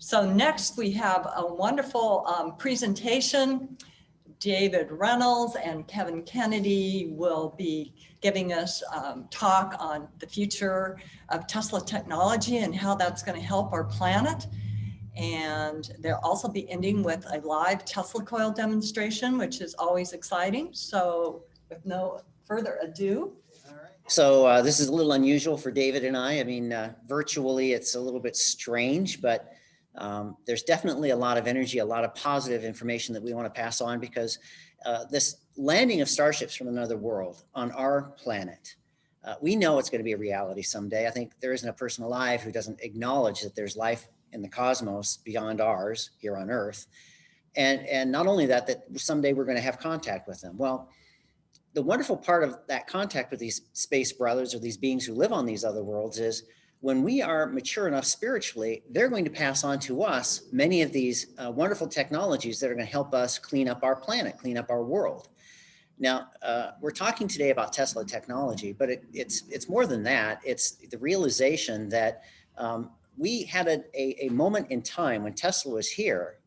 So next we have a wonderful presentation. David Reynolds and Kevin Kennedy will be giving us talk on the future of Tesla technology and how that's going to help our planet. And they'll also be ending with a live Tesla coil demonstration, which is always exciting. So with no further ado. All right. So this is a little unusual for David and I. I mean, virtually it's a little bit strange, but there's definitely a lot of energy, a lot of positive information that we want to pass on, because this landing of starships from another world on our planet, we know it's going to be a reality someday. I think there isn't a person alive who doesn't acknowledge that there's life in the cosmos beyond ours here on Earth. And not only that, that someday we're going to have contact with them. Well, the wonderful part of that contact with these space brothers or these beings who live on these other worlds is when we are mature enough spiritually, they're going to pass on to us many of these wonderful technologies that are going to help us clean up our planet, clean up our world. Now, we're talking today about Tesla technology, but it's more than that. It's the realization that we had a moment in time when Tesla was here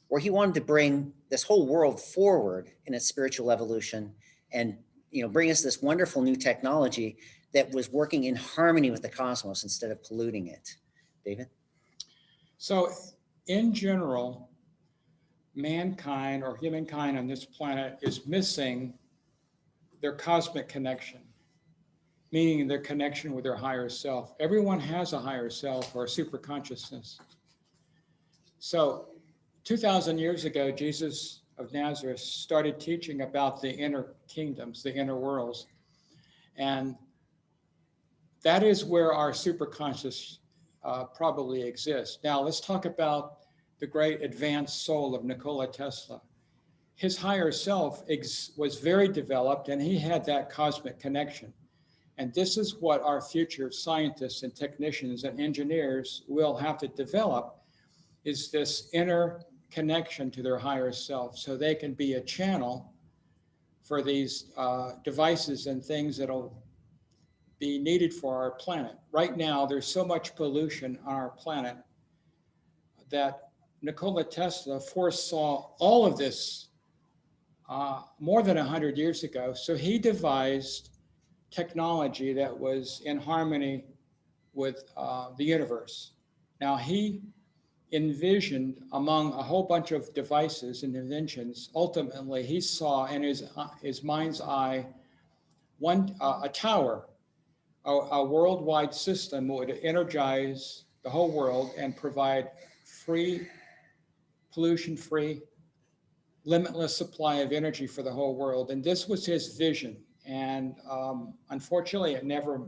where he wanted to bring this whole world forward in its spiritual evolution and bring us this wonderful new technology that was working in harmony with the cosmos instead of polluting it. David? So in general, mankind or humankind on this planet is missing their cosmic connection, meaning their connection with their higher self. Everyone has a higher self or a super consciousness. So 2,000 years ago, Jesus of Nazareth started teaching about the inner kingdoms, the inner worlds. And that is where our superconscious probably exists. Now let's talk about the great advanced soul of Nikola Tesla. His higher self was very developed and he had that cosmic connection. And this is what our future scientists and technicians and engineers will have to develop, is this inner connection to their higher self so they can be a channel for these devices and things that'll be needed for our planet. Right now, there's so much pollution on our planet that Nikola Tesla foresaw all of this more than 100 years ago. So he devised technology that was in harmony with the universe. Now he envisioned among a whole bunch of devices and inventions, ultimately he saw in his mind's eye a tower, a worldwide system would energize the whole world and provide free, pollution-free, limitless supply of energy for the whole world. And this was his vision. And unfortunately, it never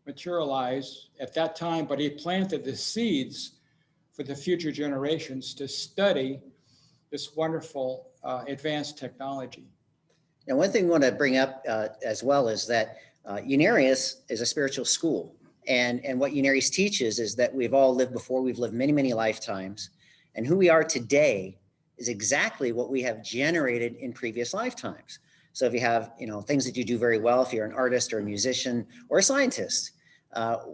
materialized at that time, but he planted the seeds for the future generations to study this wonderful advanced technology. Now, one thing we want to bring up as well is that Unarius is a spiritual school. And what Unarius teaches is that we've all lived before, we've lived many, many lifetimes. And who we are today is exactly what we have generated in previous lifetimes. So if you have, things that you do very well, if you're an artist or a musician or a scientist,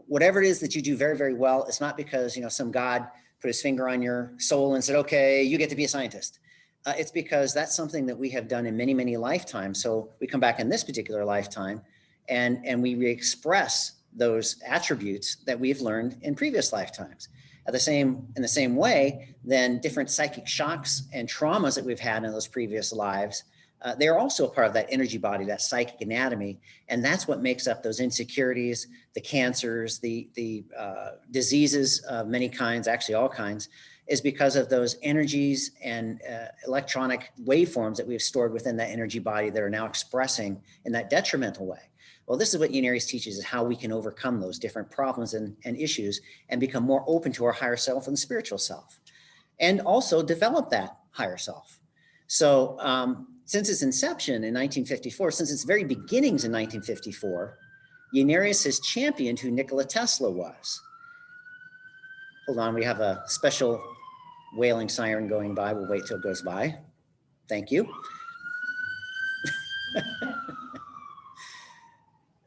whatever it is that you do very, very well, it's not because, some God put his finger on your soul and said, okay, you get to be a scientist. It's because that's something that we have done in many, many lifetimes. So we come back in this particular lifetime and we re-express those attributes that we've learned in previous lifetimes. In the same way, then different psychic shocks and traumas that we've had in those previous lives, they're also a part of that energy body, that psychic anatomy. And that's what makes up those insecurities, the cancers, the diseases of many kinds, actually all kinds, is because of those energies and electronic waveforms that we've stored within that energy body that are now expressing in that detrimental way. Well, this is what Unarius teaches, is how we can overcome those different problems and issues and become more open to our higher self and spiritual self, and also develop that higher self. So since its inception in 1954, since its very beginnings in 1954, Unarius has championed who Nikola Tesla was. Hold on, we have a special wailing siren going by. We'll wait till it goes by. Thank you.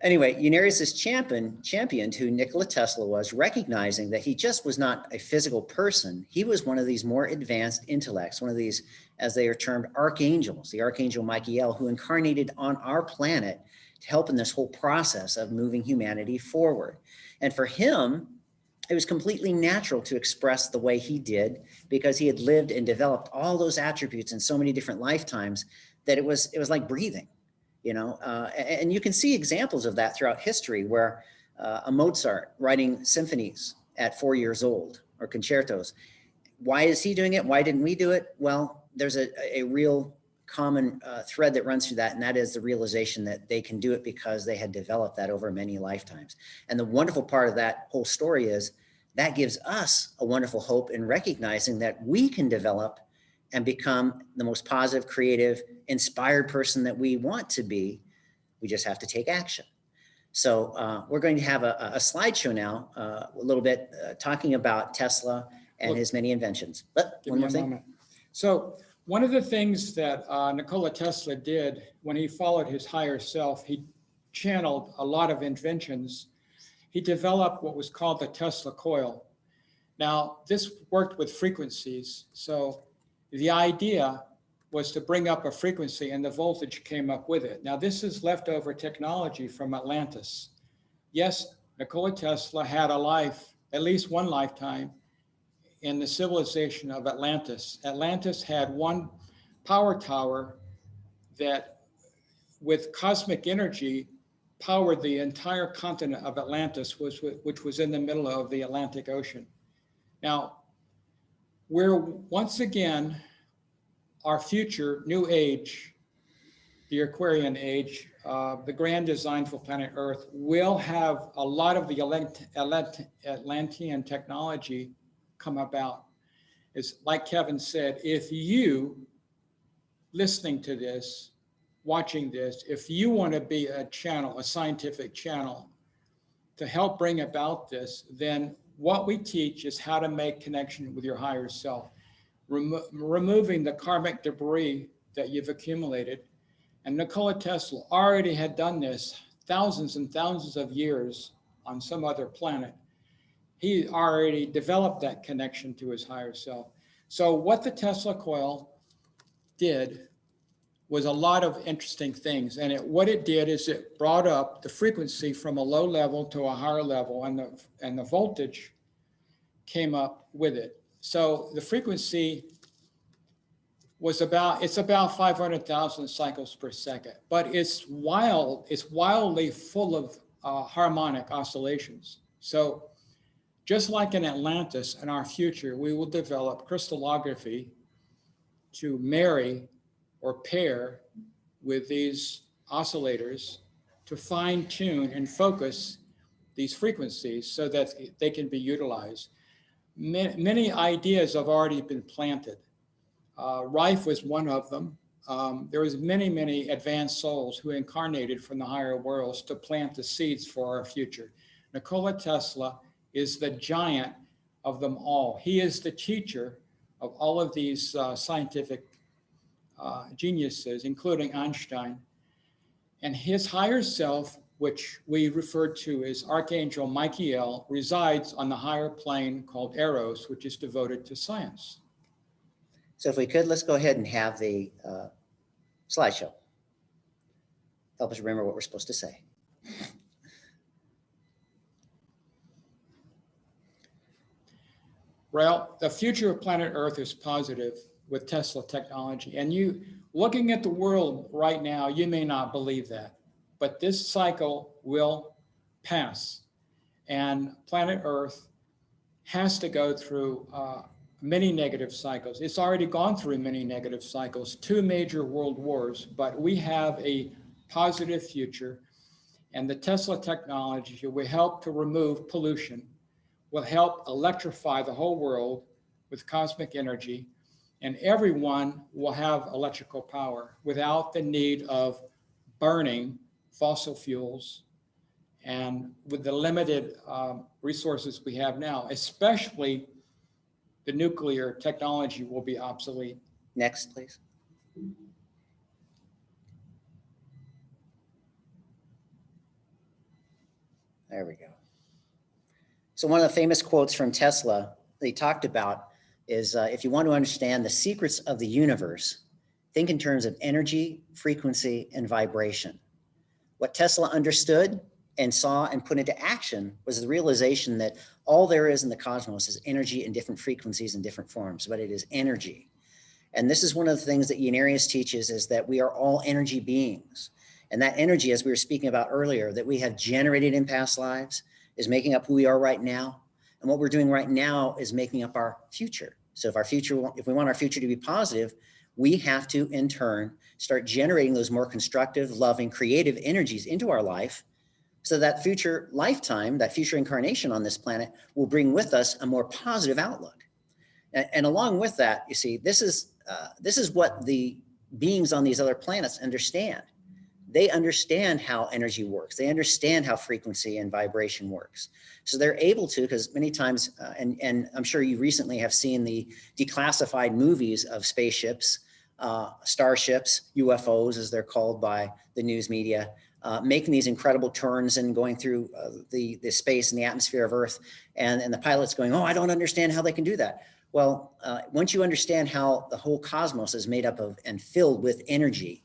Anyway, Unarius's championed who Nikola Tesla was, recognizing that he just was not a physical person. He was one of these more advanced intellects, one of these, as they are termed, archangels, the Archangel Michael, who incarnated on our planet to help in this whole process of moving humanity forward. And for him, it was completely natural to express the way he did because he had lived and developed all those attributes in so many different lifetimes that it was like breathing. You know, and you can see examples of that throughout history where a Mozart writing symphonies at 4 years old or concertos. Why is he doing it? Why didn't we do it? Well, there's a real common thread that runs through that, and that is the realization that they can do it because they had developed that over many lifetimes. And the wonderful part of that whole story is that gives us a wonderful hope in recognizing that we can develop and become the most positive, creative, inspired person that we want to be. We just have to take action. So we're going to have a slideshow now, a little bit talking about Tesla and his many inventions. But one more thing. Moment. So one of the things that Nikola Tesla did when he followed his higher self, he channeled a lot of inventions. He developed what was called the Tesla coil. Now, this worked with frequencies. So the idea was to bring up a frequency and the voltage came up with it. Now, this is leftover technology from Atlantis. Yes, Nikola Tesla had a life, at least one lifetime, in the civilization of Atlantis. Atlantis had one power tower that, with cosmic energy, powered the entire continent of Atlantis, which was in the middle of the Atlantic Ocean. Now, we're once again, our future new age, the Aquarian age, the grand design for planet Earth will have a lot of the Atlantean technology come about. It's like Kevin said, if you, listening to this, watching this, if you want to be a channel, a scientific channel to help bring about this, then what we teach is how to make connection with your higher self, removing the karmic debris that you've accumulated. And Nikola Tesla already had done this thousands and thousands of years on some other planet. He already developed that connection to his higher self. So what the Tesla coil did was a lot of interesting things. And what it did is it brought up the frequency from a low level to a higher level, and the voltage came up with it. So the frequency was about 500,000 cycles per second, but it's wildly full of harmonic oscillations. So just like in Atlantis, in our future, we will develop crystallography to marry or pair with these oscillators to fine tune and focus these frequencies so that they can be utilized. Many ideas have already been planted. Rife was one of them. There was many advanced souls who incarnated from the higher worlds to plant the seeds for our future. Nikola Tesla is the giant of them all. He is the teacher of all of these scientific geniuses, including Einstein. And his higher self, which we refer to as Archangel Michael, resides on the higher plane called Eros, which is devoted to science. So if we could, let's go ahead and have the slideshow. Help us remember what we're supposed to say. Well, the future of planet Earth is positive with Tesla technology. And you, looking at the world right now, you may not believe that, but this cycle will pass. And planet Earth has to go through many negative cycles. It's already gone through many negative cycles, 2 major world wars, but we have a positive future. And the Tesla technology will help to remove pollution, will help electrify the whole world with cosmic energy, and everyone will have electrical power without the need of burning fossil fuels. And with the limited resources we have now, especially the nuclear technology will be obsolete. Next, please. There we go. So one of the famous quotes from Tesla that he talked about is, if you want to understand the secrets of the universe, think in terms of energy, frequency, and vibration. What Tesla understood and saw and put into action was the realization that all there is in the cosmos is energy in different frequencies and different forms, but it is energy. And this is one of the things that Unarius teaches, is that we are all energy beings. And that energy, as we were speaking about earlier, that we have generated in past lives is making up who we are right now. And what we're doing right now is making up our future. So if we want our future to be positive, we have to, in turn, start generating those more constructive, loving, creative energies into our life, so that future lifetime, that future incarnation on this planet will bring with us a more positive outlook. And along with that, you see, this is what the beings on these other planets understand. They understand how energy works. They understand how frequency and vibration works. So they're able to, because many times, and I'm sure you recently have seen the declassified movies of spaceships, starships, UFOs, as they're called by the news media, making these incredible turns and going through the space and the atmosphere of Earth. And the pilot's going, oh, I don't understand how they can do that. Well, once you understand how the whole cosmos is made up of and filled with energy,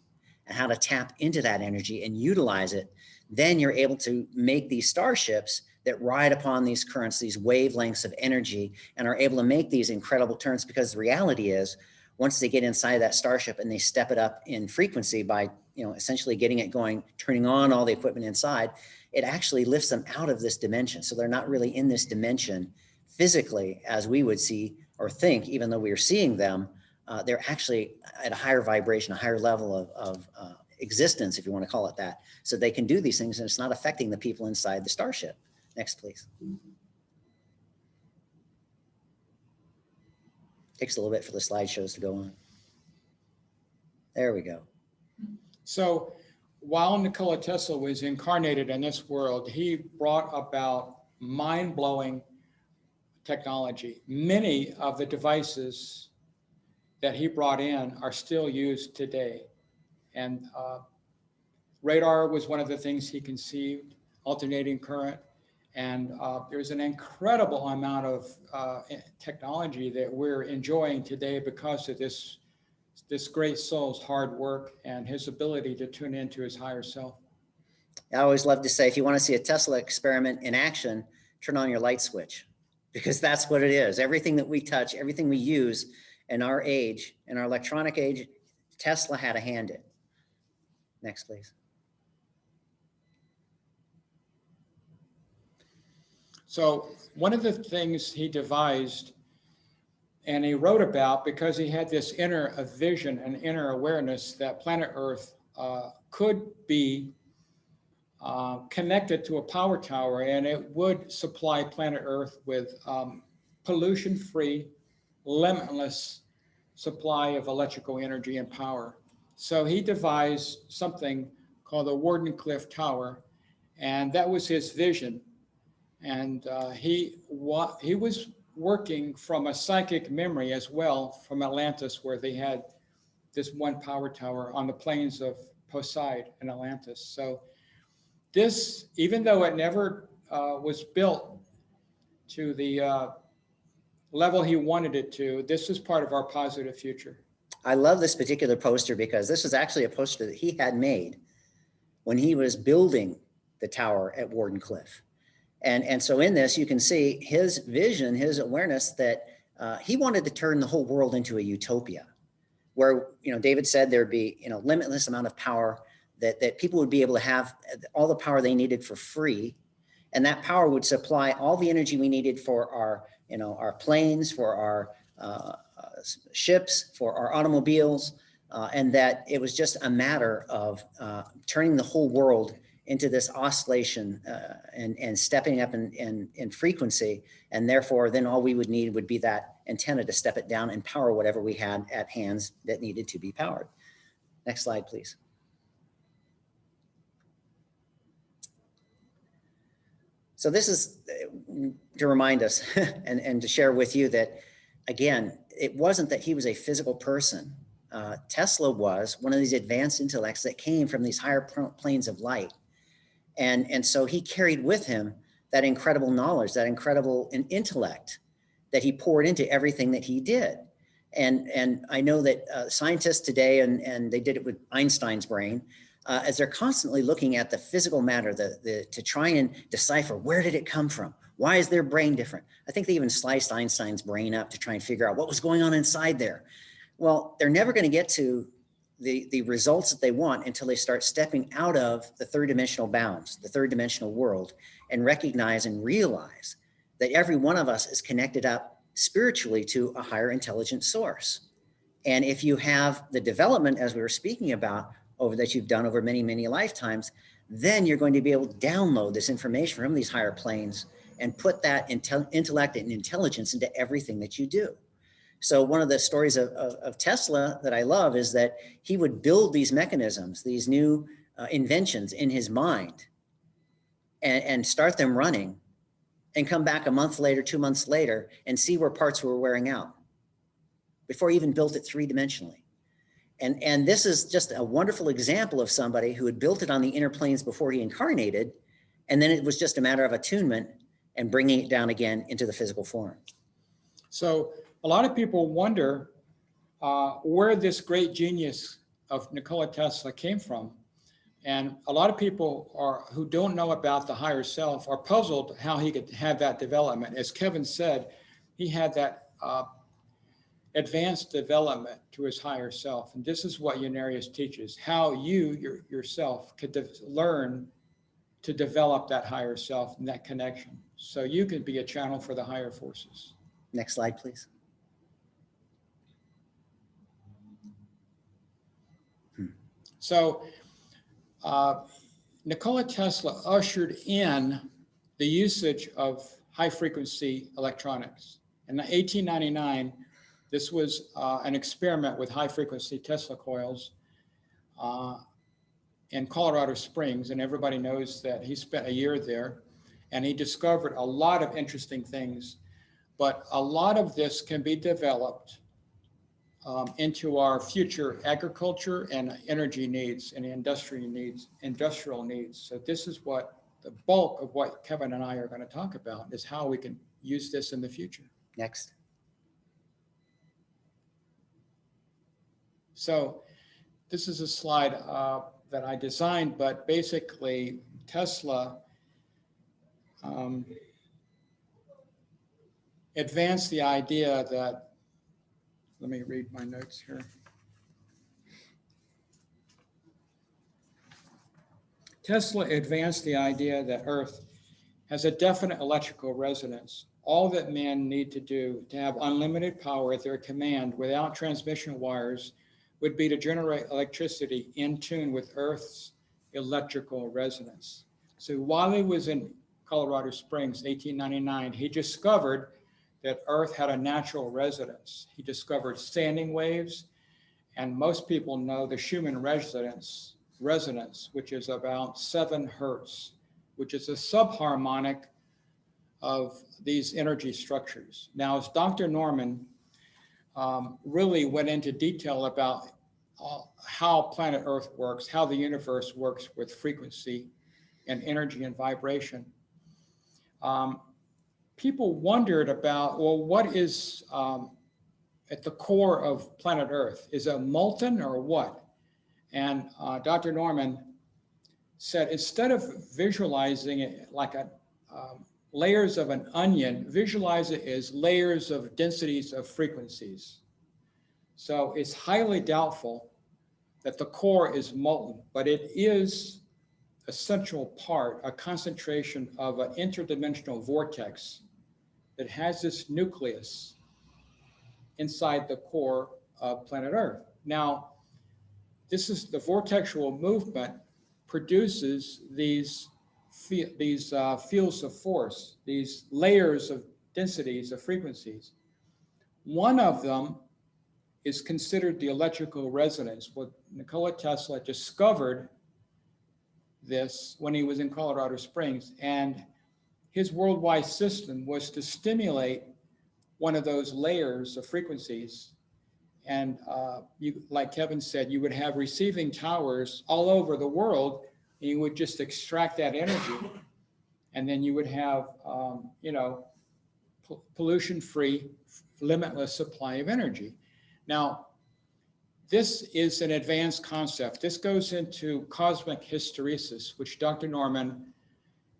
and how to tap into that energy and utilize it, then you're able to make these starships that ride upon these currents, these wavelengths of energy, and are able to make these incredible turns, because the reality is, once they get inside that starship and they step it up in frequency by, essentially getting it going, turning on all the equipment inside, it actually lifts them out of this dimension. So they're not really in this dimension physically as we would see or think, even though we are seeing them. They're actually at a higher vibration, a higher level of existence, if you want to call it that. So they can do these things, and it's not affecting the people inside the starship. Next, please. Takes a little bit for the slideshows to go on. There we go. So while Nikola Tesla was incarnated in this world, he brought about mind-blowing technology. Many of the devices that he brought in are still used today. And radar was one of the things he conceived, alternating current. And there's an incredible amount of technology that we're enjoying today because of this great soul's hard work and his ability to tune into his higher self. I always love to say, if you want to see a Tesla experiment in action, turn on your light switch, because that's what it is. Everything that we touch, everything we use in our age, in our electronic age, Tesla had a hand in. Next, please. So one of the things he devised and he wrote about, because he had this inner vision and inner awareness that planet Earth could be connected to a power tower, and it would supply planet Earth with pollution-free, limitless supply of electrical energy and power. So he devised something called the Wardenclyffe Tower, and that was his vision. And he was working from a psychic memory as well from Atlantis, where they had this one power tower on the plains of Poseid in Atlantis. So this, even though it never was built to the level he wanted it to, this is part of our positive future. I love this particular poster because this is actually a poster that he had made when he was building the tower at Wardenclyffe. And so in this, you can see his vision, his awareness that he wanted to turn the whole world into a utopia where, David said there'd be, limitless amount of power, that people would be able to have all the power they needed for free. And that power would supply all the energy we needed for our planes, for our ships, for our automobiles, and that it was just a matter of turning the whole world into this oscillation and stepping up in frequency. And therefore, then all we would need would be that antenna to step it down and power whatever we had at hands that needed to be powered. Next slide, please. So this is to remind us and to share with you that, again, it wasn't that he was a physical person. Tesla was one of these advanced intellects that came from these higher planes of light. And so he carried with him that incredible knowledge, that incredible intellect that he poured into everything that he did. And I know that scientists today, and they did it with Einstein's brain, as they're constantly looking at the physical matter, to try and decipher, where did it come from? Why is their brain different? I think they even sliced Einstein's brain up to try and figure out what was going on inside there. Well, they're never going to get to the results that they want until they start stepping out of the third dimensional bounds, the third dimensional world, and recognize and realize that every one of us is connected up spiritually to a higher intelligent source. And if you have the development, as we were speaking about, that you've done over many, many lifetimes, then you're going to be able to download this information from these higher planes and put that intellect and intelligence into everything that you do. So one of the stories of Tesla that I love is that he would build these mechanisms, these new inventions in his mind, and start them running, and come back a month later, 2 months later, and see where parts were wearing out before he even built it three-dimensionally. And this is just a wonderful example of somebody who had built it on the inner planes before he incarnated, and then it was just a matter of attunement and bringing it down again into the physical form. So a lot of people wonder where this great genius of Nikola Tesla came from. And a lot of people who don't know about the higher self are puzzled how he could have that development. As Kevin said, he had that advanced development to his higher self. And this is what Unarius teaches, how you yourself could learn to develop that higher self and that connection. So you can be a channel for the higher forces. Next slide, please. So Nikola Tesla ushered in the usage of high frequency electronics. In 1899, this was an experiment with high frequency Tesla coils in Colorado Springs, and everybody knows that he spent a year there, and he discovered a lot of interesting things, but a lot of this can be developed into our future agriculture and energy needs and industrial needs. So this is what the bulk of what Kevin and I are going to talk about, is how we can use this in the future. Next. So this is a slide that I designed, but basically Tesla advanced the idea that, let me read my notes here. Tesla advanced the idea that Earth has a definite electrical resonance. All that men need to do to have unlimited power at their command without transmission wires would be to generate electricity in tune with Earth's electrical resonance. So while he was in Colorado Springs, 1899, he discovered that Earth had a natural resonance. He discovered standing waves, and most people know the Schumann resonance, which is about 7 hertz, which is a subharmonic of these energy structures. Now, as Dr. Norman really went into detail about how planet Earth works, how the universe works with frequency and energy and vibration, people wondered about, well, what is at the core of planet Earth? Is it molten or what? And Dr. Norman said, instead of visualizing it like layers of an onion, visualize it as layers of densities of frequencies. So it's highly doubtful that the core is molten, but it is a central part, a concentration of an interdimensional vortex that has this nucleus inside the core of planet Earth. Now, this is the vortexual movement produces these fields of force, these layers of densities of frequencies. One of them is considered the electrical resonance. What Nikola Tesla discovered this when he was in Colorado Springs, and his worldwide system was to stimulate one of those layers of frequencies. And like Kevin said, you would have receiving towers all over the world You would just extract that energy, and then you would have, pollution-free, limitless supply of energy. Now, this is an advanced concept. This goes into cosmic hysteresis, which Dr. Norman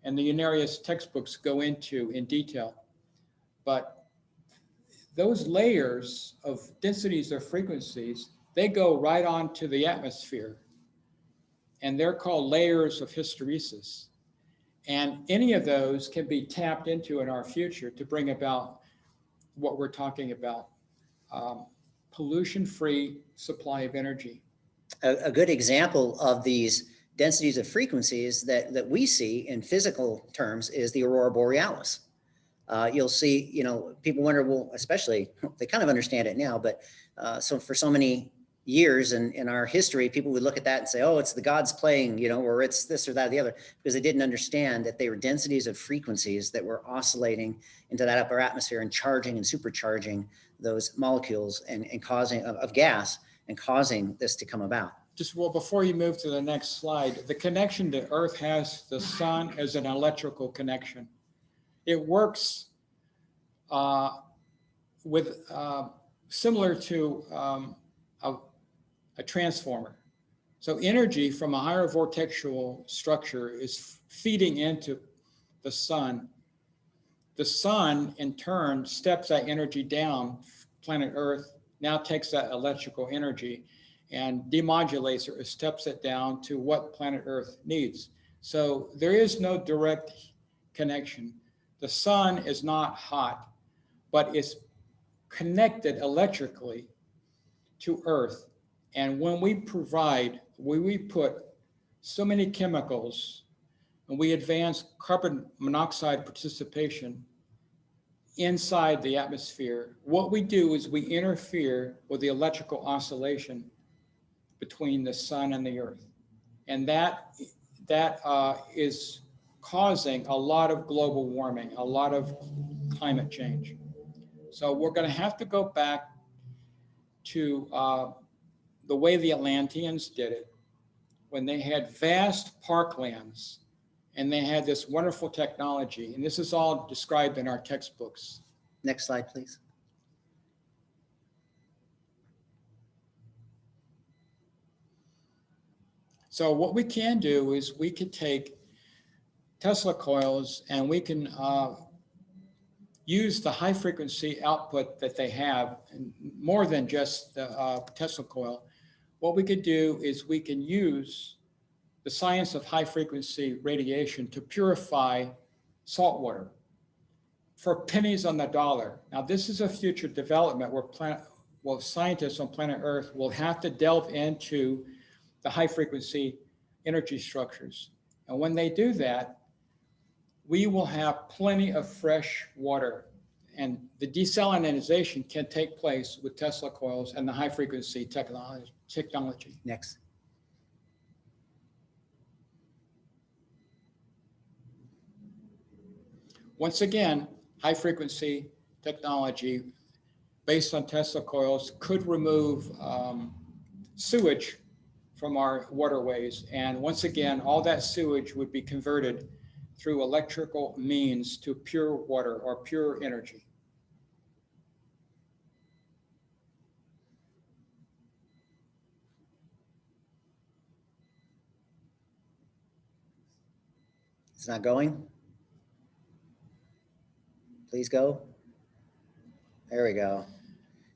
and the Unarius textbooks go into in detail. But those layers of densities or frequencies, they go right on to the atmosphere. And they're called layers of hysteresis. And any of those can be tapped into in our future to bring about what we're talking about, pollution-free supply of energy. A good example of these densities of frequencies that we see in physical terms is the aurora borealis. You'll see, people wonder, well, especially, they kind of understand it now, but so for so many years in our history, people would look at that and say, oh, it's the gods playing, or it's this or that or the other, because they didn't understand that they were densities of frequencies that were oscillating into that upper atmosphere and charging and supercharging those molecules and causing of gas and causing this to come about. Well, before you move to the next slide, the connection to Earth has the sun as an electrical connection. It works similar to a transformer. So energy from a higher vortexual structure is feeding into the sun. The sun, in turn, steps that energy down. Planet Earth now takes that electrical energy and demodulates or steps it down to what planet Earth needs. So there is no direct connection. The sun is not hot, but it's connected electrically to Earth. And when we put so many chemicals and we advance carbon monoxide participation inside the atmosphere, what we do is we interfere with the electrical oscillation between the sun and the Earth. And that is causing a lot of global warming, a lot of climate change. So we're going to have to go back to the way the Atlanteans did it, when they had vast parklands and they had this wonderful technology. And this is all described in our textbooks. Next slide, please. So what we can do is we can take Tesla coils and we can use the high frequency output that they have, and more than just the Tesla coil. What we could do is we can use the science of high frequency radiation to purify salt water for pennies on the dollar. Now, this is a future development where scientists on planet Earth will have to delve into the high frequency energy structures. And when they do that, we will have plenty of fresh water, and the desalinization can take place with Tesla coils and the high frequency technology. Next. Once again, high frequency technology based on Tesla coils could remove sewage from our waterways. And once again, all that sewage would be converted through electrical means to pure water or pure energy. It's not going. Please go. There we go.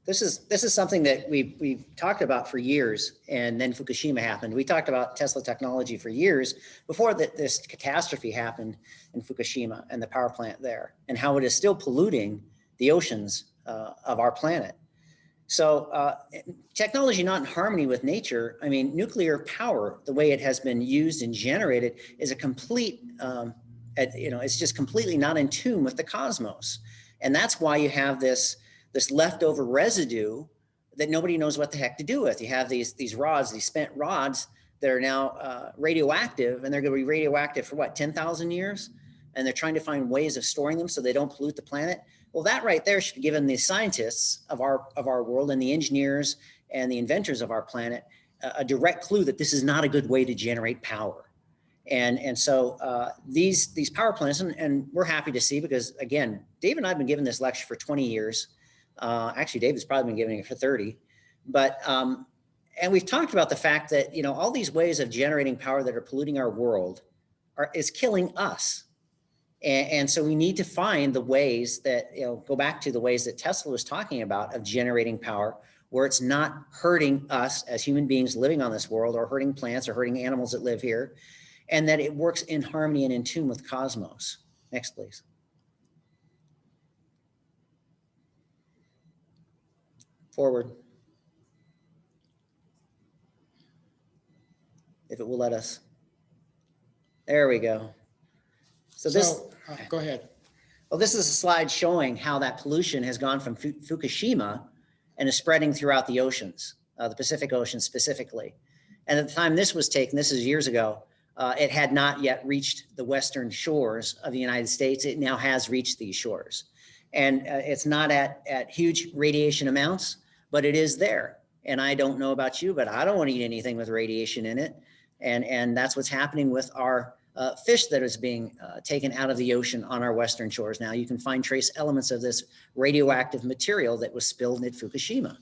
This is something that we've talked about for years, and then Fukushima happened. We talked about Tesla technology for years before this catastrophe happened in Fukushima and the power plant there, and how it is still polluting the oceans of our planet. So technology not in harmony with nature. I mean, nuclear power, the way it has been used and generated, is a complete, it's just completely not in tune with the cosmos. And that's why you have this leftover residue that nobody knows what the heck to do with. You have these rods, these spent rods that are now radioactive, and they're going to be radioactive for what, 10,000 years? And they're trying to find ways of storing them so they don't pollute the planet. Well, that right there should have given the scientists of our world and the engineers and the inventors of our planet a direct clue that this is not a good way to generate power. And so these power plants, and we're happy to see, because again, Dave and I have been giving this lecture for 20 years. Actually, David's probably been giving it for 30. But and we've talked about the fact that, you know, all these ways of generating power that are polluting our world is killing us. And so we need to find the ways that, you know, go back to the ways that Tesla was talking about of generating power, where it's not hurting us as human beings living on this world, or hurting plants or hurting animals that live here, and that it works in harmony and in tune with cosmos. Next, please. Forward. If it will let us. There we go. So this, go ahead. well, this is a slide showing how that pollution has gone from Fukushima and is spreading throughout the oceans, the Pacific Ocean specifically. And at the time this was taken, this is years ago, it had not yet reached the western shores of the United States. It now has reached these shores. And it's not at huge radiation amounts, but it is there. And I don't know about you, but I don't want to eat anything with radiation in it. And that's what's happening with our fish that is being taken out of the ocean on our western shores. Now you can find trace elements of this radioactive material that was spilled at Fukushima.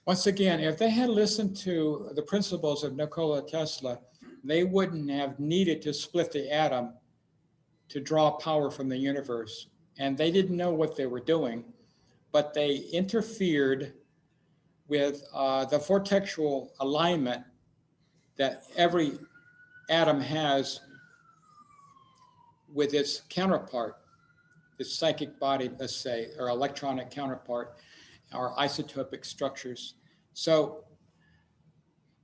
Once again, if they had listened to the principles of Nikola Tesla, they wouldn't have needed to split the atom to draw power from the universe. And they didn't know what they were doing, but they interfered with the vortexual alignment that every atom has with its counterpart, its psychic body, let's say, or electronic counterpart, or isotopic structures. So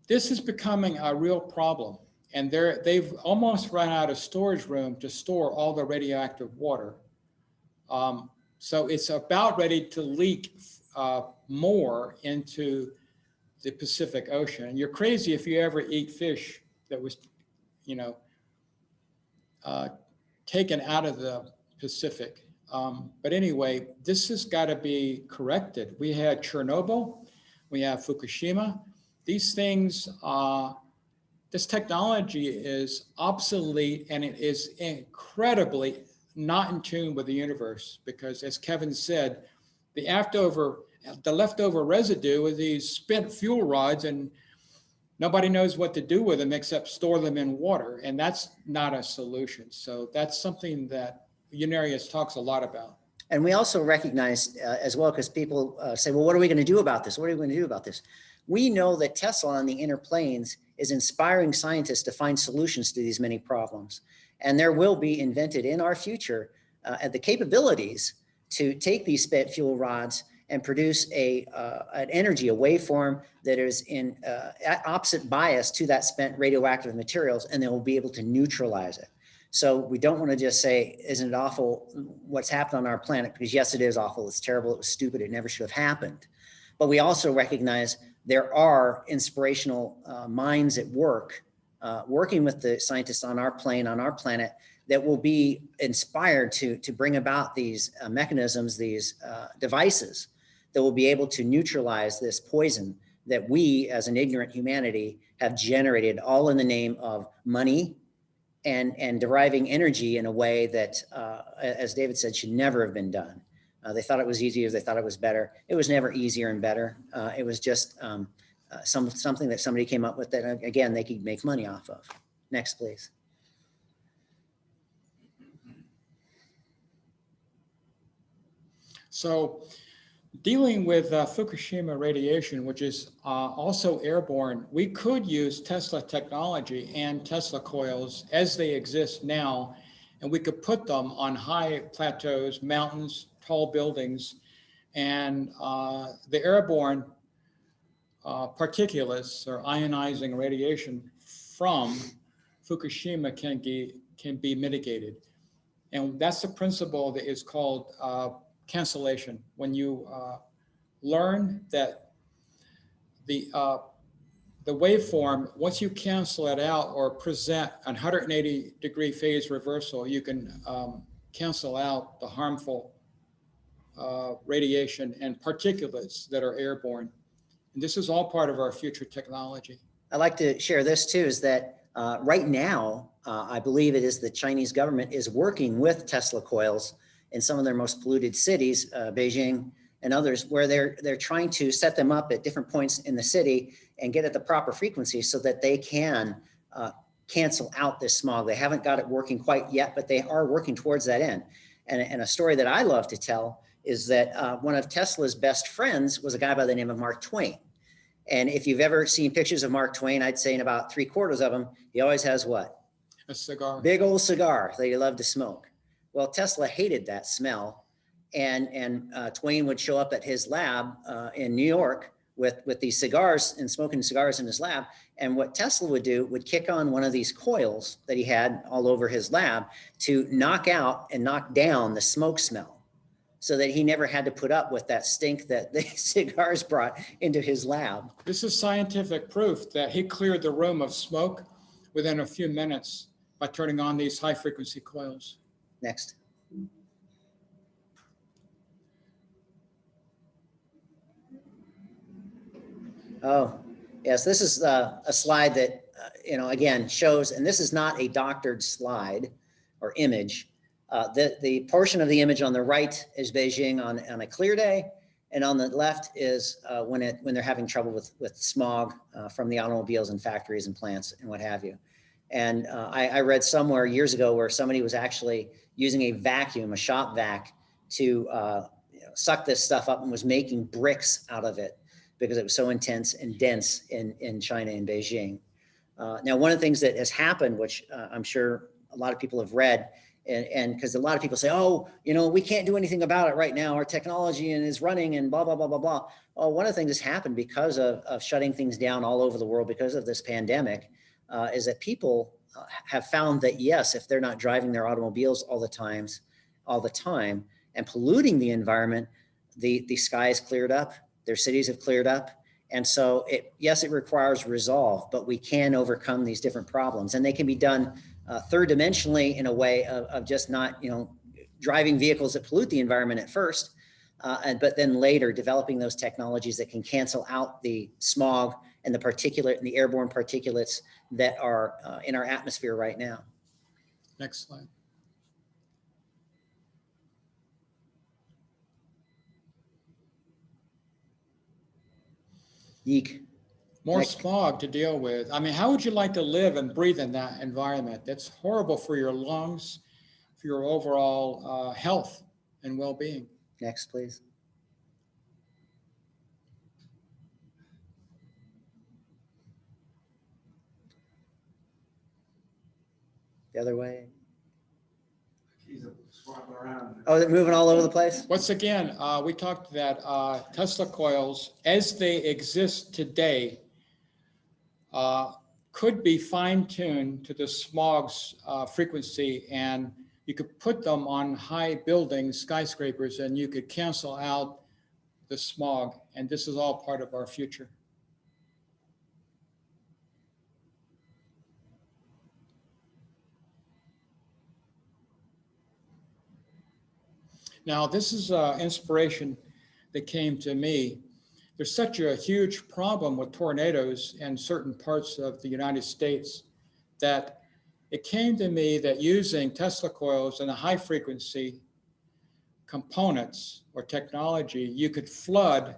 this is becoming a real problem. And they've almost run out of storage room to store all the radioactive water. So it's about ready to leak more into the Pacific Ocean. And you're crazy if you ever eat fish that was, you know, taken out of the Pacific. But anyway, this has got to be corrected. We had Chernobyl, we have Fukushima. These things, this technology is obsolete, and it is incredibly not in tune with the universe, because as Kevin said, the leftover residue of these spent fuel rods, and nobody knows what to do with them except store them in water. And that's not a solution. So that's something that Unarius talks a lot about. And we also recognize as well, because people say, well, what are we going to do about this? What are we going to do about this? We know that Tesla on the inner planes is inspiring scientists to find solutions to these many problems. And there will be invented in our future the capabilities to take these spent fuel rods and produce an energy, a waveform that is in opposite bias to that spent radioactive materials, and they will be able to neutralize it. So we don't want to just say, isn't it awful what's happened on our planet? Because yes, it is awful. It's terrible. It was stupid. It never should have happened. But we also recognize there are inspirational minds at work, working with the scientists on our plane, on our planet, that will be inspired to bring about these mechanisms, these devices that will be able to neutralize this poison that we as an ignorant humanity have generated, all in the name of money and deriving energy in a way that, as David said, should never have been done. They thought it was easier. They thought it was better. It was never easier and better. It was just something that somebody came up with that, again, they could make money off of. Next, please. So dealing with Fukushima radiation, which is also airborne, we could use Tesla technology and Tesla coils as they exist now, and we could put them on high plateaus, mountains, tall buildings, and the airborne particulates or ionizing radiation from Fukushima can be mitigated. And that's the principle that is called cancellation. When you learn that the waveform, once you cancel it out or present a 180-degree phase reversal, you can cancel out the harmful radiation and particulates that are airborne. And this is all part of our future technology. I'd like to share this too, is that right now, I believe it is the Chinese government is working with Tesla coils in some of their most polluted cities, Beijing and others, where they're trying to set them up at different points in the city and get at the proper frequency so that they can cancel out this smog. They haven't got it working quite yet, but they are working towards that end. And a story that I love to tell is that one of Tesla's best friends was a guy by the name of Mark Twain. And if you've ever seen pictures of Mark Twain, I'd say in about 3/4 of them, he always has what? A cigar. Big old cigar that he loved to smoke. Well, Tesla hated that smell. And Twain would show up at his lab in New York with these cigars and smoking cigars in his lab. And what Tesla would do would kick on one of these coils that he had all over his lab to knock out and knock down the smoke smell, so that he never had to put up with that stink that the cigars brought into his lab. This is scientific proof that he cleared the room of smoke within a few minutes by turning on these high frequency coils. Next. Oh, yes, this is a slide that, again, shows, and this is not a doctored slide or image. The portion of the image on the right is Beijing on a clear day, and on the left is when they're having trouble with smog from the automobiles and factories and plants and what have you. And I read somewhere years ago where somebody was actually using a vacuum, a shop vac, to suck this stuff up and was making bricks out of it because it was so intense and dense in China and Beijing. Now, one of the things that has happened, which I'm sure a lot of people have read, and because a lot of people say, oh, we can't do anything about it right now. Our technology is running and blah, blah, blah, blah, blah. Well, one of the things that's happened because of shutting things down all over the world because of this pandemic is that people have found that, yes, if they're not driving their automobiles all the time and polluting the environment, the sky is cleared up, their cities have cleared up. And so yes, it requires resolve, but we can overcome these different problems, and they can be done third dimensionally in a way of just not, driving vehicles that pollute the environment at first, but then later developing those technologies that can cancel out the smog and the particulate and the airborne particulates that are in our atmosphere right now. Next slide. Yeek. More Next. smog to deal with. I mean, how would you like to live and breathe in that environment? That's horrible for your lungs, for your overall health and well-being. Next, please. The other way. Oh, they're moving all over the place? Once again, we talked that Tesla coils, as they exist today, could be fine-tuned to the smog's frequency, and you could put them on high buildings, skyscrapers, and you could cancel out the smog. And this is all part of our future. Now, this is inspiration that came to me. There's such a huge problem with tornadoes in certain parts of the United States that it came to me that using Tesla coils and the high frequency components or technology, you could flood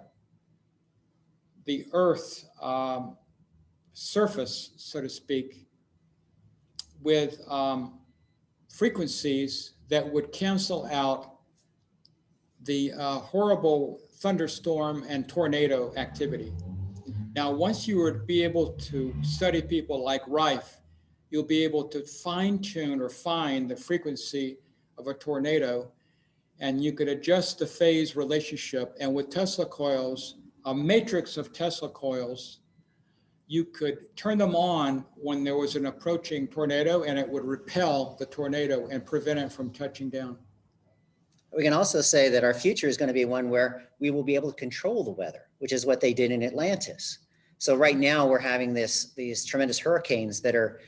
the Earth surface, so to speak, with frequencies that would cancel out the horrible thunderstorm and tornado activity. Now, once you would be able to study people like Rife, you'll be able to fine tune or find the frequency of a tornado, and you could adjust the phase relationship. And with Tesla coils, a matrix of Tesla coils, you could turn them on when there was an approaching tornado, and it would repel the tornado and prevent it from touching down. We can also say that our future is going to be one where we will be able to control the weather, which is what they did in Atlantis. So right now we're having these tremendous hurricanes that are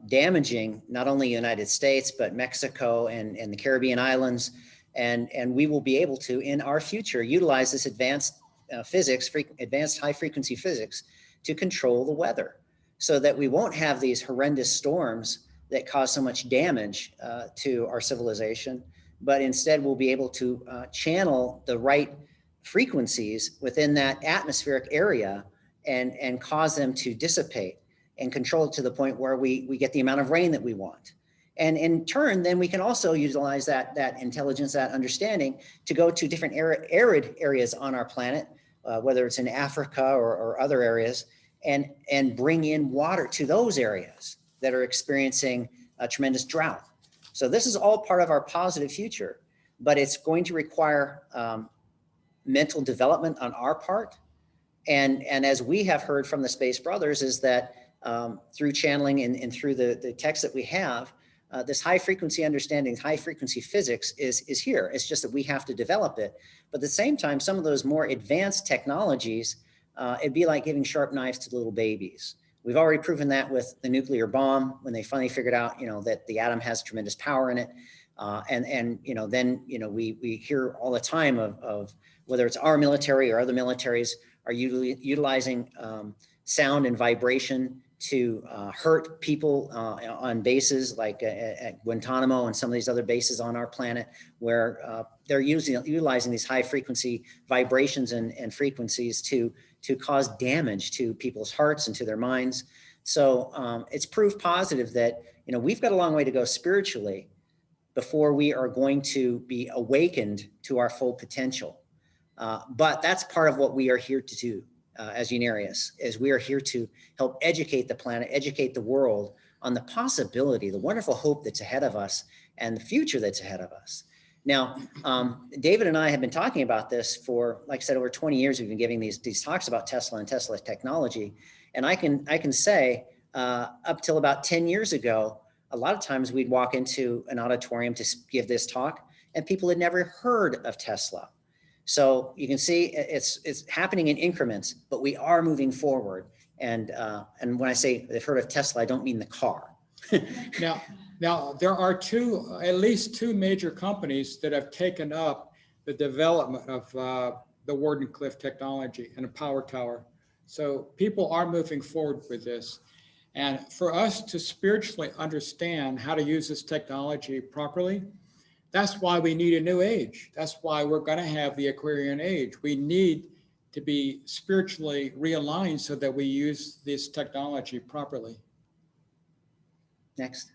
damaging not only the United States, but Mexico and the Caribbean islands. And we will be able to, in our future, utilize this advanced physics, advanced high frequency physics to control the weather so that we won't have these horrendous storms that cause so much damage to our civilization, but instead we'll be able to channel the right frequencies within that atmospheric area and cause them to dissipate and control it to the point where we get the amount of rain that we want. And in turn, then we can also utilize that intelligence, that understanding to go to different arid areas on our planet, whether it's in Africa or other areas, and bring in water to those areas that are experiencing a tremendous drought. So this is all part of our positive future, but it's going to require mental development on our part. And as we have heard from the Space Brothers is that through channeling and through the text that we have, this high frequency understanding, high frequency physics is here. It's just that we have to develop it. But at the same time, some of those more advanced technologies, it'd be like giving sharp knives to little babies. We've already proven that with the nuclear bomb when they finally figured out, that the atom has tremendous power in it. Then we hear all the time of whether it's our military or other militaries are utilizing sound and vibration to hurt people on bases like at Guantanamo and some of these other bases on our planet where they're utilizing these high frequency vibrations and frequencies to cause damage to people's hearts and to their minds. So it's proof positive that, we've got a long way to go spiritually before we are going to be awakened to our full potential. But that's part of what we are here to do. As Unarius, is we are here to help educate the planet, educate the world on the possibility, the wonderful hope that's ahead of us and the future that's ahead of us. Now, David and I have been talking about this for, like I said, over 20 years. We've been giving these talks about Tesla and Tesla technology. And I can say up till about 10 years ago, a lot of times we'd walk into an auditorium to give this talk and people had never heard of Tesla. So you can see it's happening in increments, but we are moving forward. And when I say they've heard of Tesla, I don't mean the car. Now there are at least two major companies that have taken up the development of the Wardenclyffe technology and a power tower. So people are moving forward with this. And for us to spiritually understand how to use this technology properly, that's why we need a new age. That's why we're going to have the Aquarian age. We need to be spiritually realigned so that we use this technology properly. Next.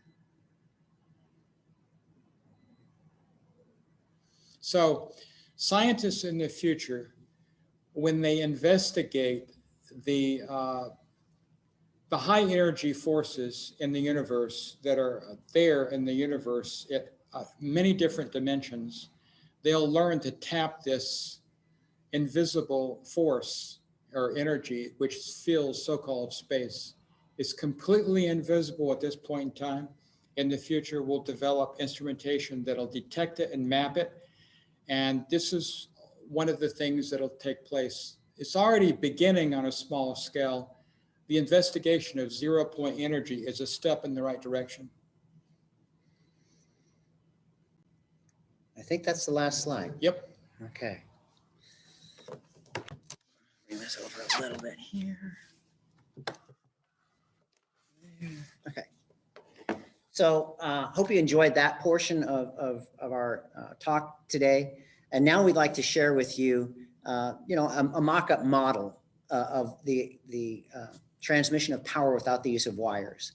So scientists in the future, when they investigate the high energy forces in the universe that are there in the universe at many different dimensions, they'll learn to tap this invisible force or energy which fills so-called space. It's completely invisible at this point in time. In the future, we'll develop instrumentation that'll detect it and map it. And this is one of the things that'll take place. It's already beginning on a small scale. The investigation of zero-point energy is a step in the right direction. I think that's the last slide. Yep. Okay. Bring this over a little bit here. Okay. So hope you enjoyed that portion of our talk today. And now we'd like to share with you, a mock-up model of the transmission of power without the use of wires.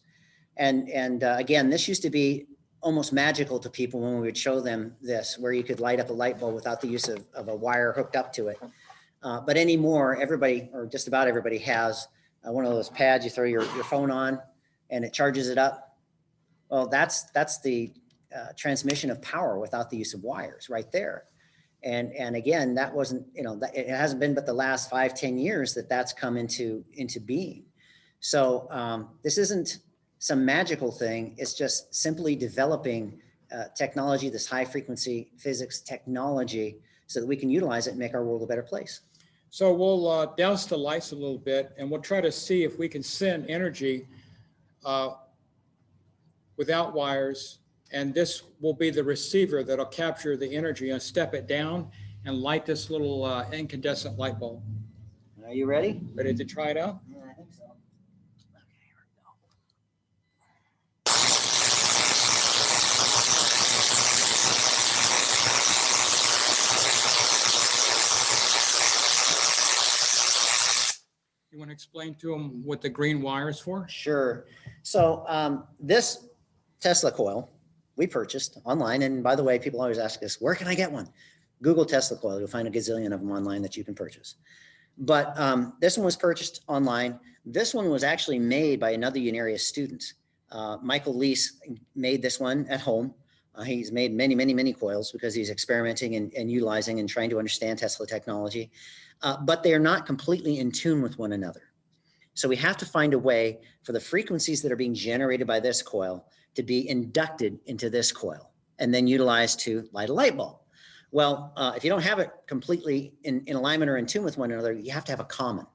And again, this used to be almost magical to people when we would show them this, where you could light up a light bulb without the use of a wire hooked up to it. But anymore, everybody, or just about everybody, has one of those pads you throw your phone on and it charges it up. Well, that's the transmission of power without the use of wires right there. And again, that wasn't, it hasn't been but the last 5-10 years that's come into being. So this isn't some magical thing. It's just simply developing technology, this high frequency physics technology, so that we can utilize it and make our world a better place. So we'll douse the lights a little bit and we'll try to see if we can send energy without wires. And this will be the receiver that'll capture the energy and step it down and light this little incandescent light bulb. Are you ready? Ready to try it out? Yeah, I think so. Okay, here we go. You want to explain to them what the green wire is for? Sure. So this Tesla coil we purchased online. And by the way, people always ask us, where can I get one? Google Tesla coil. You'll find a gazillion of them online that you can purchase. But this one was purchased online. This one was actually made by another Unarius student. Michael Lease made this one at home. He's made many, many, many coils because he's experimenting and utilizing and trying to understand Tesla technology. But they are not completely in tune with one another. So we have to find a way for the frequencies that are being generated by this coil to be inducted into this coil and then utilized to light a light bulb. Well, if you don't have it completely in alignment or in tune with one another, you have to have a common.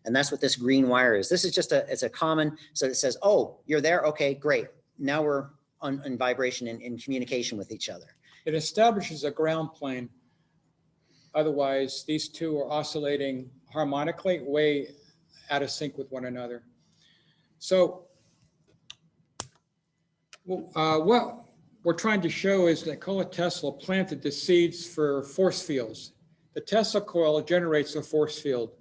And that's what this green wire is. This is just it's a common. So it says, oh, you're there. Okay, great. Now we're in vibration and in communication with each other. It establishes a ground plane. Otherwise, these two are oscillating harmonically, way out of sync with one another. So what we're trying to show is that Nikola Tesla planted the seeds for force fields. The Tesla coil generates a force field.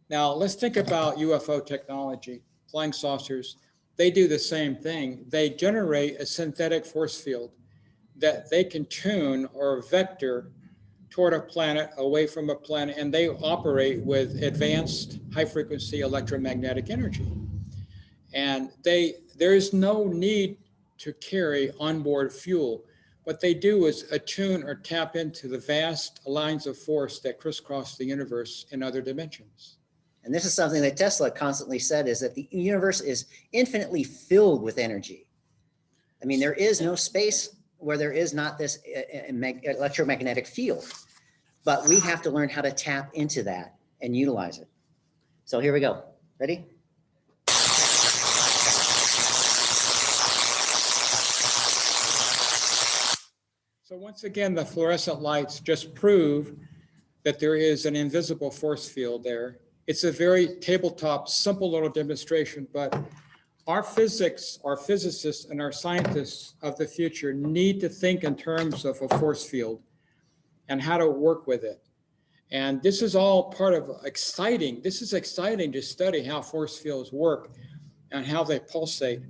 Now, let's think about UFO technology, flying saucers. They do the same thing. They generate a synthetic force field that they can tune or vector toward a planet, away from a planet, and they operate with advanced high-frequency electromagnetic energy. And there is no need to carry onboard fuel. What they do is attune or tap into the vast lines of force that crisscross the universe in other dimensions. And this is something that Tesla constantly said, is that the universe is infinitely filled with energy. I mean, there is no space where there is not this electromagnetic field, but we have to learn how to tap into that and utilize it. So here we go. Ready? So once again, the fluorescent lights just prove that there is an invisible force field there. It's a very tabletop, simple little demonstration, but our physics, our physicists, and our scientists of the future need to think in terms of a force field and how to work with it. And this is all part of exciting. This is exciting to study how force fields work and how they pulsate.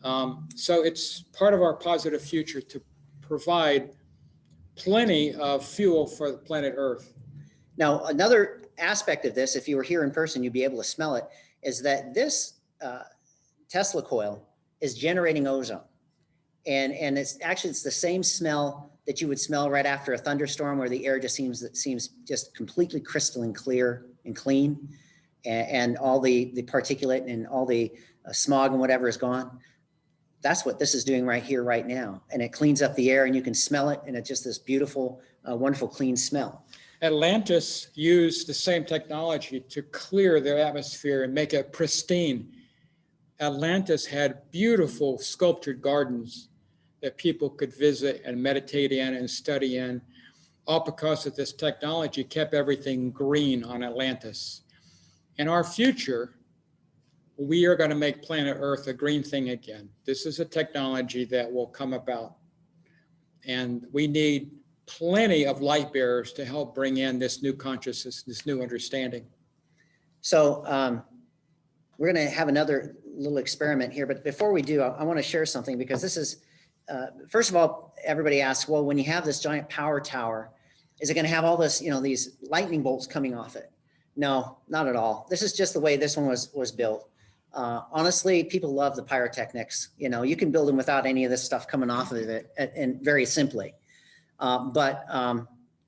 So it's part of our positive future to provide plenty of fuel for the planet Earth. Now, another aspect of this, if you were here in person, you'd be able to smell it, is that this Tesla coil is generating ozone. And it's the same smell that you would smell right after a thunderstorm, where the air just seems just completely crystalline clear and clean, and all the particulate and all the smog and whatever is gone. That's what this is doing right here, right now. And it cleans up the air and you can smell it. And it's just this beautiful, wonderful, clean smell. Atlantis used the same technology to clear their atmosphere and make it pristine. Atlantis had beautiful sculptured gardens that people could visit and meditate in and study in, all because of this technology kept everything green on Atlantis. In our future, we are going to make planet Earth a green thing again. This is a technology that will come about. And we need plenty of light bearers to help bring in this new consciousness, this new understanding. So we're going to have another little experiment here. But before we do, I want to share something, because this is, first of all, everybody asks, well, when you have this giant power tower, is it going to have all this, these lightning bolts coming off it? No, not at all. This is just the way this one was built. Honestly, people love the pyrotechnics. You can build them without any of this stuff coming off of it, and very simply. But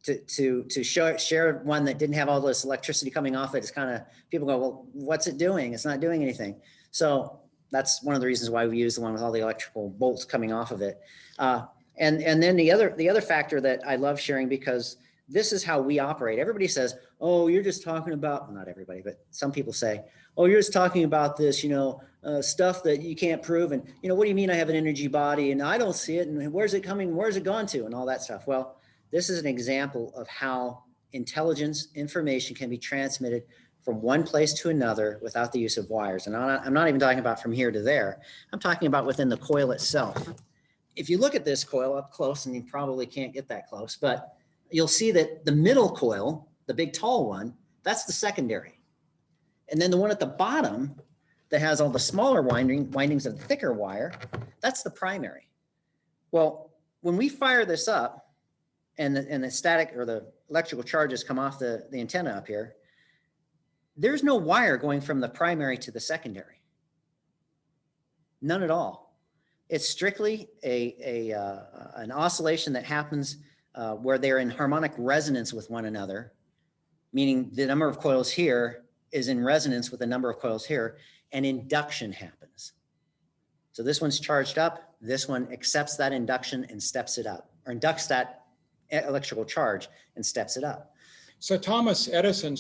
to share one that didn't have all this electricity coming off it is kind of, people go, well, what's it doing? It's not doing anything. So that's one of the reasons why we use the one with all the electrical bolts coming off of it. And then the other factor that I love sharing, because this is how we operate. Everybody says, oh, you're just talking about, well, not everybody, but some people say, oh, you're just talking about this, stuff that you can't prove. And, what do you mean I have an energy body and I don't see it? And where's it coming? Where's it gone to? And all that stuff. Well, this is an example of how intelligence, information can be transmitted from one place to another without the use of wires. And I'm not even talking about from here to there. I'm talking about within the coil itself. If you look at this coil up close, and you probably can't get that close, but you'll see that the middle coil, the big tall one, that's the secondary. And then the one at the bottom that has all the smaller windings of the thicker wire, that's the primary. Well, when we fire this up and the static or the electrical charges come off the antenna up here, there's no wire going from the primary to the secondary. None at all. It's strictly an oscillation that happens where they're in harmonic resonance with one another, meaning the number of coils here is in resonance with the number of coils here, and induction happens. So this one's charged up, this one accepts that induction and steps it up, or inducts that electrical charge and steps it up. So Thomas Edison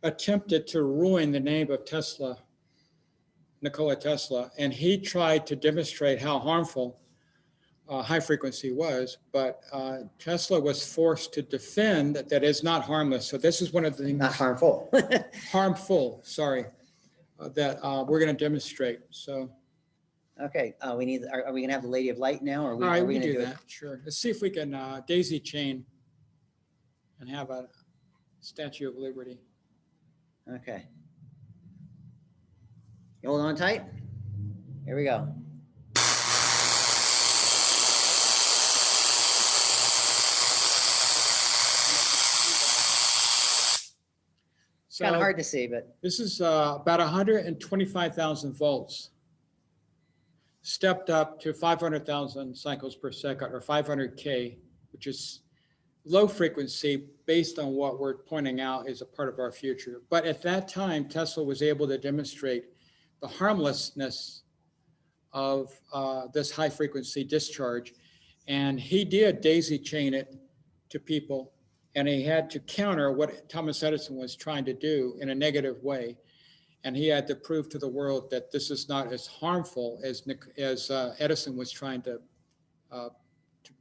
attempted to ruin the name of Tesla, Nikola Tesla, and he tried to demonstrate how harmful high frequency was, but Tesla was forced to defend that it's not harmless. So this is one of the things. Not harmful. Harmful, sorry, that we're going to demonstrate. So. Okay, are we going to have the Lady of Light now? Or All right, are we we going do to that. Sure. Let's see if we can daisy chain and have a Statue of Liberty. Okay. You hold on tight. Here we go. So Kind of hard to see, but this is about 125,000 volts, stepped up to 500,000 cycles per second, or 500K, which is low frequency based on what we're pointing out is a part of our future. But at that time, Tesla was able to demonstrate the harmlessness of this high frequency discharge. And he did daisy chain it to people, and he had to counter what Thomas Edison was trying to do in a negative way. And he had to prove to the world that this is not as harmful as Edison was trying to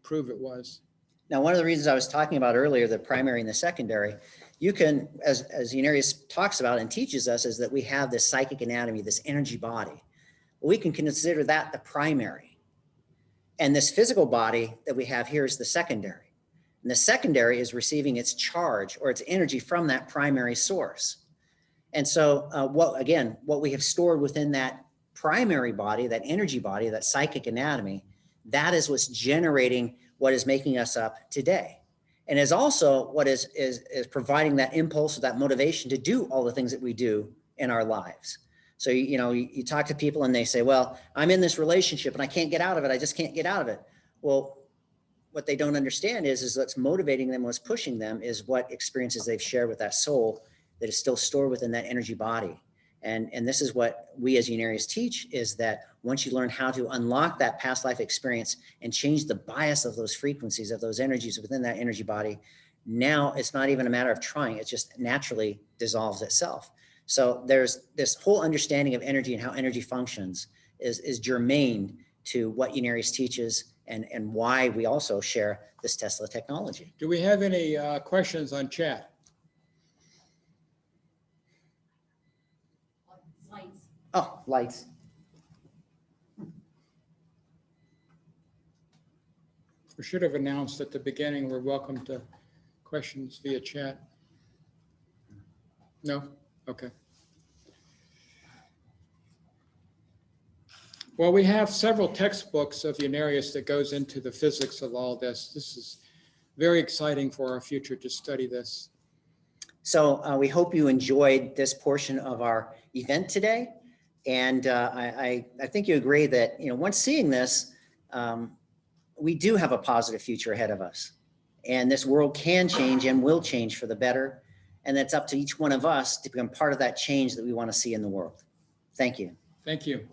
prove it was. now one of the reasons I was talking about earlier, the primary and the secondary, you can, as Unarius talks about and teaches us, is that we have this psychic anatomy, this energy body. We can consider that the primary. And this physical body that we have here is the secondary. And the secondary is receiving its charge or its energy from that primary source. And so what we have stored within that primary body, that energy body, that psychic anatomy, that is what's generating what is making us up today. And is also what is providing that impulse or that motivation to do all the things that we do in our lives. So, you talk to people and they say, well, I'm in this relationship and I can't get out of it. I just can't get out of it. Well, what they don't understand is what's motivating them, what's pushing them is what experiences they've shared with that soul that is still stored within that energy body. And this is what we as Unarius teach, is that once you learn how to unlock that past life experience and change the bias of those frequencies, of those energies within that energy body, now it's not even a matter of trying, it just naturally dissolves itself. So there's this whole understanding of energy and how energy functions is germane to what Unarius teaches and why we also share this Tesla technology. Do we have any questions on chat? Lights. Oh, lights. We should have announced at the beginning, we're welcome to questions via chat. No? Okay. Well, we have several textbooks of Unarius that goes into the physics of all this. This is very exciting for our future to study this. So we hope you enjoyed this portion of our event today. And I think you agree that, once seeing this, we do have a positive future ahead of us. And this world can change and will change for the better. And that's up to each one of us to become part of that change that we want to see in the world. Thank you. Thank you.